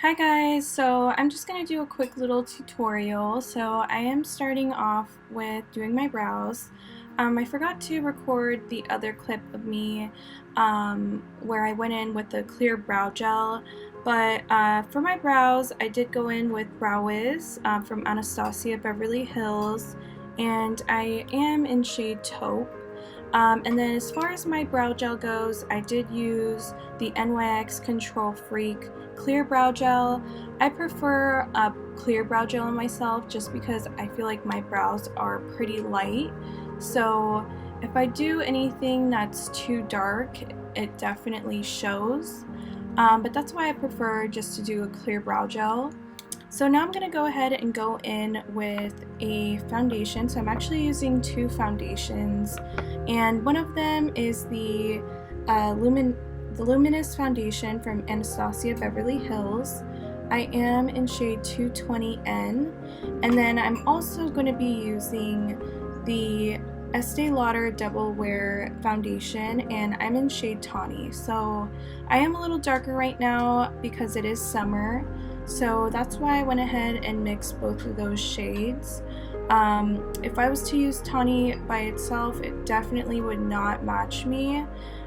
Hi guys, so I'm just going to do a quick little tutorial. So I am starting off with doing my brows. I forgot to record the other clip of me where I went in with the clear brow gel, but for my brows I did go in with Brow Wiz from Anastasia Beverly Hills, and I am in shade Taupe. And then as far as my brow gel goes, I did use the NYX Control Freak clear brow gel. I prefer a clear brow gel on myself just because I feel like my brows are pretty light. So if I do anything that's too dark, it definitely shows. But that's why I prefer just to do a clear brow gel. So now I'm going to go ahead and go in with a foundation. So I'm actually using two foundations, and one of them is the Luminous Foundation from Anastasia Beverly Hills. I am in shade 220N, and then I'm also going to be using the Estee Lauder Double Wear Foundation, and I'm in shade Tawny. So I am a little darker right now because it is summer, so that's why I went ahead and mixed both of those shades. If I was to use Tawny by itself, it definitely would not match me.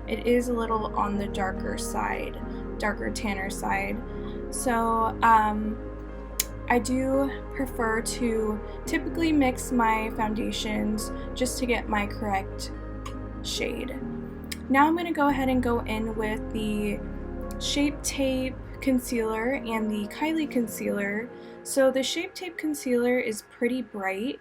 It is a little on the darker side, darker tanner side. So I do prefer to typically mix my foundations just to get my correct shade. Now I'm going to go ahead and go in with the Shape Tape concealer and the Kylie concealer. So the Shape Tape concealer is pretty bright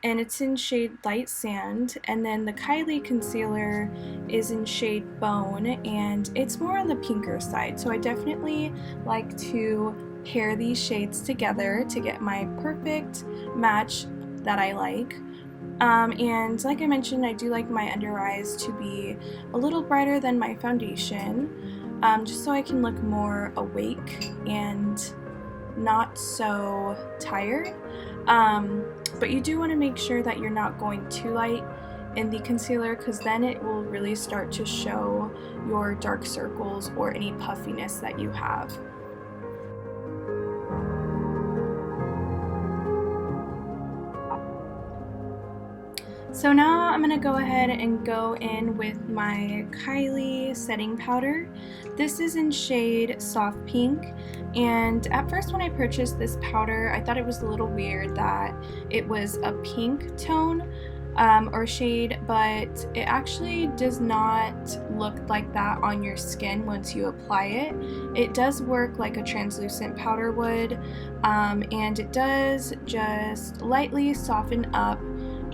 and it's in shade Light Sand, and then the Kylie concealer is in shade Bone and it's more on the pinker side. So I definitely like to pair these shades together to get my perfect match that I like. And like I mentioned, I do like my under eyes to be a little brighter than my foundation, just so I can look more awake and not so tired. But you do want to make sure that you're not going too light in the concealer, because then it will really start to show your dark circles or any puffiness that you have. So now I'm going to go ahead and go in with my Kylie setting powder. This is in shade Soft Pink, and at first when I purchased this powder I thought it was a little weird that it was a pink tone or shade, but it actually does not look like that on your skin once you apply it. It does work like a translucent powder would, and it does just lightly soften up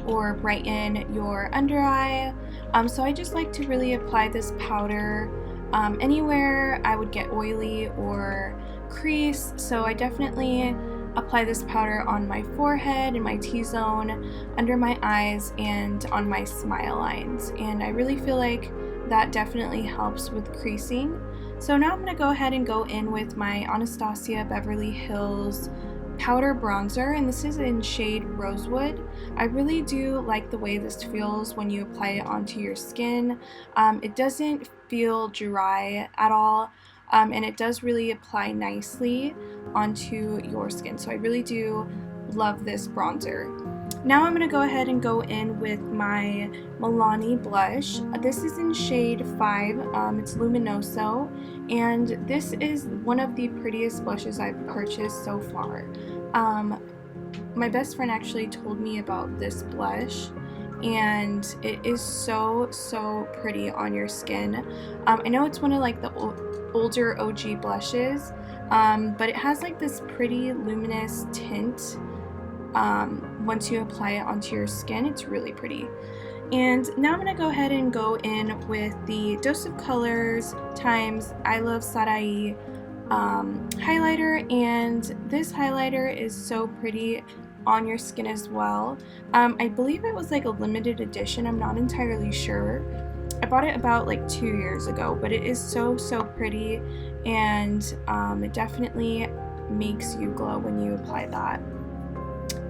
or brighten your under eye. So I just like to really apply this powder anywhere I would get oily or crease. So I definitely apply this powder on my forehead, in my T-zone, under my eyes, and on my smile lines. And I really feel like that definitely helps with creasing. So now I'm going to go ahead and go in with my Anastasia Beverly Hills powder bronzer, and this is in shade Rosewood. I really do like the way this feels when you apply it onto your skin. It doesn't feel dry at all, and it does really apply nicely onto your skin. So I really do love this bronzer. Now I'm going to go ahead and go in with my Milani blush. This is in shade 5, it's Luminoso, and this is one of the prettiest blushes I've purchased so far. My best friend actually told me about this blush, and it is so pretty on your skin. I know it's one of like the older OG blushes, but it has like this pretty luminous tint. Once you apply it onto your skin, it's really pretty. And now I'm going to go ahead and go in with the Dose of Colors times I Love Sarai highlighter, and this highlighter is so pretty on your skin as well. I believe it was like a limited edition, I'm not entirely sure. I bought it about like 2 years ago, but it is so pretty, and it definitely makes you glow when you apply that.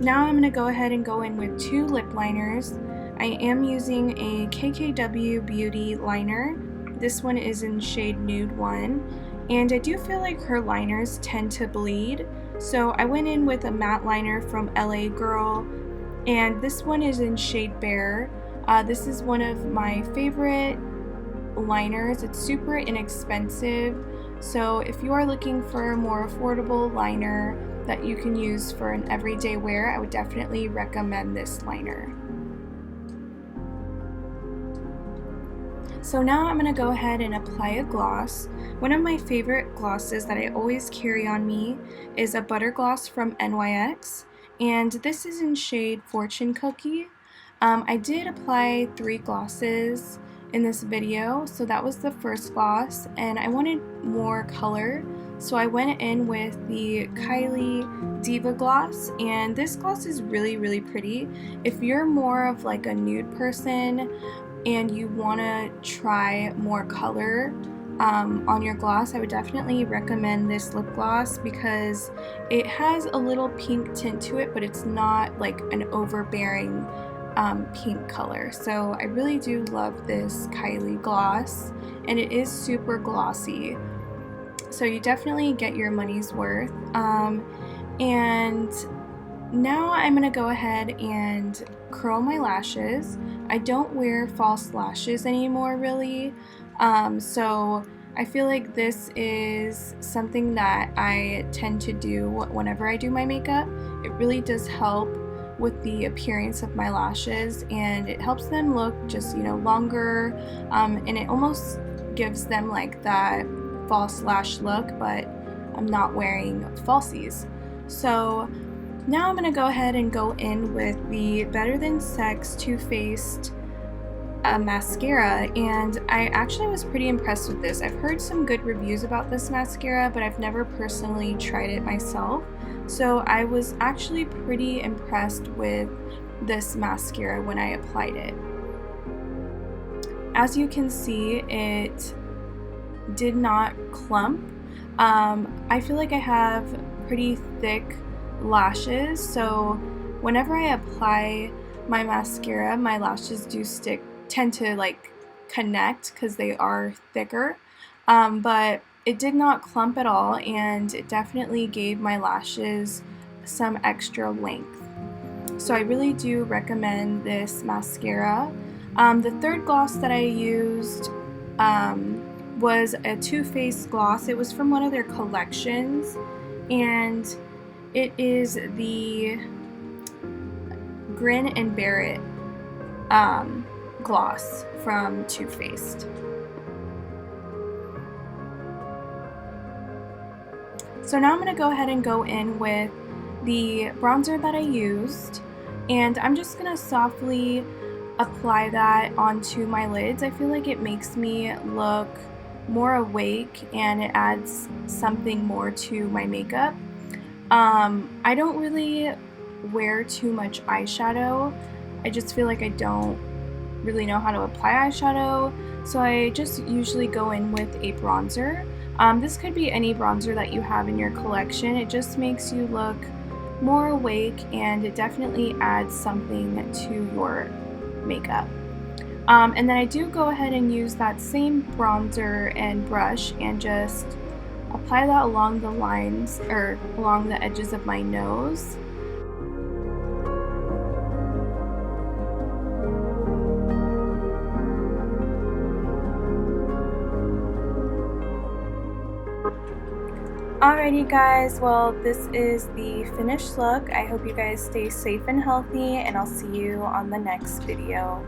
Now I'm going to go ahead and go in with two lip liners. I am using a KKW Beauty liner. This one is in shade Nude 1, and I do feel like her liners tend to bleed, so I went in with a matte liner from LA Girl, and this one is in shade Bare. This is one of my favorite liners. It's super inexpensive, so if you are looking for a more affordable liner that you can use for an everyday wear, I would definitely recommend this liner. So now I'm going to go ahead and apply a gloss. One of my favorite glosses that I always carry on me is a butter gloss from NYX, and this is in shade Fortune Cookie. I did apply 3 glosses in this video, so that was the first gloss, and I wanted more color, so I went in with the Kylie Diva gloss, and this gloss is really pretty. If you're more of like a nude person and you want to try more color on your gloss, I would definitely recommend this lip gloss because it has a little pink tint to it, but it's not like an overbearing pink color. So I really do love this Kylie gloss, and it is super glossy, so you definitely get your money's worth. And now I'm gonna go ahead and curl my lashes. I don't wear false lashes anymore really, so I feel like this is something that I tend to do whenever I do my makeup. It really does help with the appearance of my lashes, and it helps them look just, you know, longer, and it almost gives them like that false lash look, but I'm not wearing falsies. So now I'm going to go ahead and go in with the Better Than Sex Too Faced mascara, and I actually was pretty impressed with this. I've heard some good reviews about this mascara, but I've never personally tried it myself, so I was actually pretty impressed with this mascara when I applied it. As you can see, it did not clump. I feel like I have pretty thick lashes, so whenever I apply my mascara, my lashes do tend to like connect because they are thicker, but it did not clump at all, and it definitely gave my lashes some extra length. So I really do recommend this mascara. The third gloss that I used was a Too Faced gloss. It was from one of their collections, and it is the Grin and Bear It gloss from Too Faced. So now I'm going to go ahead and go in with the bronzer that I used, and I'm just going to softly apply that onto my lids. I feel like it makes me look more awake and it adds something more to my makeup. I don't really wear too much eyeshadow. I just feel like I don't really know how to apply eyeshadow, so I just usually go in with a bronzer. This could be any bronzer that you have in your collection. It just makes you look more awake, and it definitely adds something to your makeup. And then I do go ahead and use that same bronzer and brush and just apply that along the lines, or along the edges of my nose. Alrighty guys, well this is the finished look. I hope you guys stay safe and healthy, and I'll see you on the next video.